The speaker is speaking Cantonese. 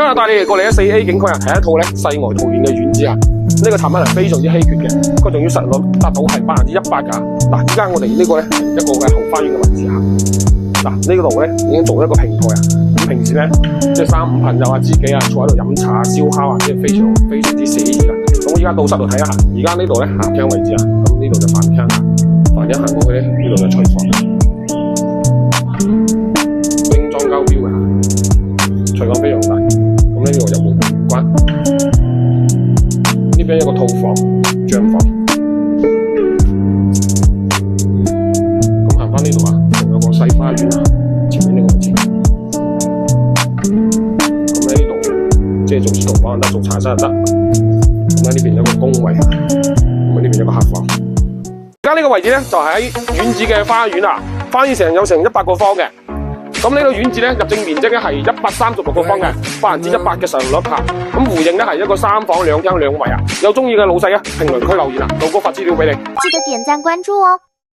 今日帶你哋過嚟咧4A 景區啊，係一套咧世外桃源嘅院子啊！呢個產品係非常之稀缺嘅，佢仲要實率達到係100%㗎。嗱，而家我哋呢個咧係一個嘅後花園嘅位置啊。嗱，呢度咧已經做一個平台啊。咁平時咧即係3、5朋友啊，自己啊坐喺度飲茶、燒烤啊，即係非常之寫意㗎。咁我而家到室度睇一下，而家呢度咧客廳位置啊，咁呢度就飯廳啊，飯廳行過去咧呢度就廚房，精裝交標嘅，廚房非常大。咁呢度有冇玄關？呢邊有個套房、帳房。咁行翻呢度啊，仲有個細花園啊，前面呢個位置。咁喺呢度即係做司徒房又得，做茶室又得。咁喺呢邊有個工位，咁喺呢邊有個客房。而家呢個位置咧就係喺院子嘅花園啊，花園有成100個方嘅。咁呢個院子咧入正面積咧係136個方嘅，100%嘅實用率嚇。咁戶型咧係一個3房2廳2衛啊。有中意嘅老細啊，評論區留言啊，老哥發資料俾你。記得點讚關注哦。